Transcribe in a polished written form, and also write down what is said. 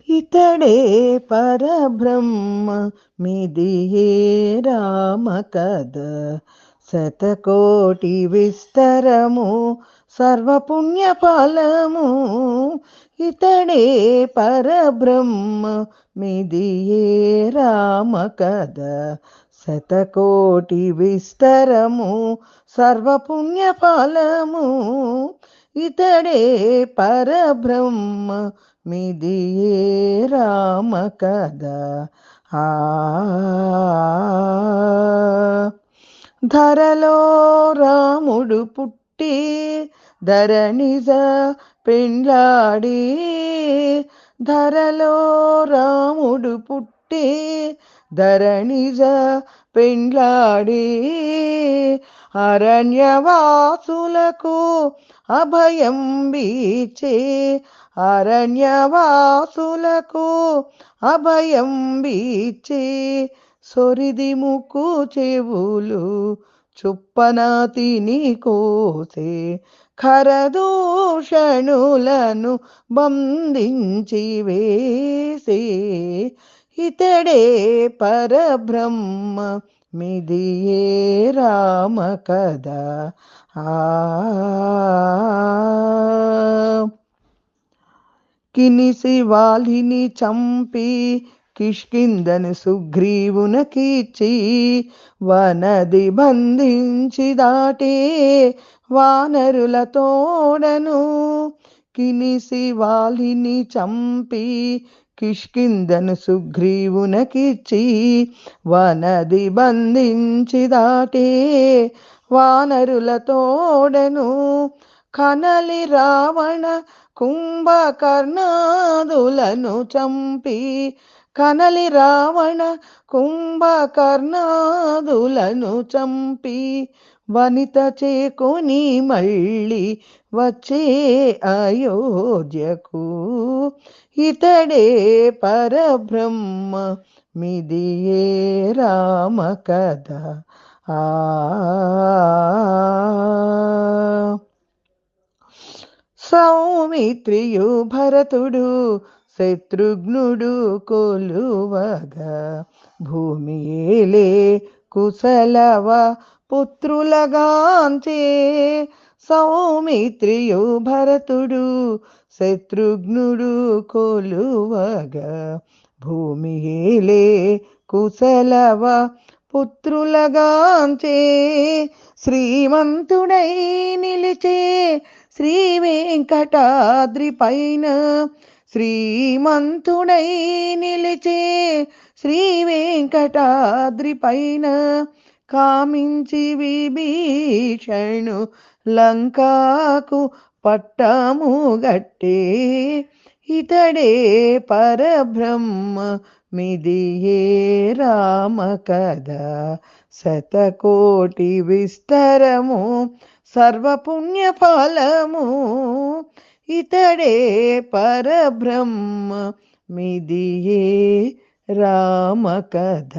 ఇతడే పరబ్రహ్మ మిదియే రామ కథ శతకోటి విస్తరము సర్వపుణ్య ఫలము. ఇతడే పరబ్రహ్మ మిదియే రామ కథ శతకోటి విస్తరము సర్వపుణ్య ఫలము. ఇతడే పరబ్రహ్మ మిదియే రామ కథ. ధరలో రాముడు పుట్టి ధరణిజ పెండ్లాడి, ధరలో రాముడు పుట్టి ధరణిజ పెండ్లాడి, అరణ్యవాసులకు అభయం బీచే, అరణ్యవాసులకు అభయం బీచే, సొరిది ముక్కు చెవులు చుప్పన తిని కోసే, ఖరదూషణులను బంధించి వేసే. ఇతడే పరబ్రహ్మ మిదియే రామ కథ. కినిసి వాలిని చంపి కిష్కింధను సుగ్రీవునకిచ్చి, వనది బంధించి దాటే వానరుల తోడను. కినిసి వాలిని చంపి కిష్కింధను సుగ్రీవునకిచ్చి, వనది బంధించి దాటే వానరుల తోడను. కనలి రావణ కుంభకర్ణాదులను చంపి, కనలి రావణ కుంభకర్ణాదులను చంపి, వనిత చేకొని మళ్ళీ వచ్చే అయోధ్యకు. ఇతడే పరబ్రహ్మ మిదియే రామ కథ. సౌమిత్రియు భరతుడు శత్రుఘ్నుడు కొలువగా, భూమియేలే కుశలవ పుత్రులగాంచే. సౌమిత్రియు భరతుడు శత్రుఘ్నుడు కొలువగా, భూమియేలే కుశలవ పుత్రులగాంచే. శ్రీమంతుడై నిలిచే శ్రీ వెంకటాద్రి పైన, శ్రీమంతుడై నిలిచే శ్రీ వెంకటాద్రి పైన, కామించి విభీషణు లంకాకు పట్టము గట్టే. ఇతడే పరబ్రహ్మ మిదియే రామ కథ శతకోటి విస్తరము సర్వపుణ్య ఫలము. ఇతడే పరబ్రహ్మ మిదియే రామ కథ.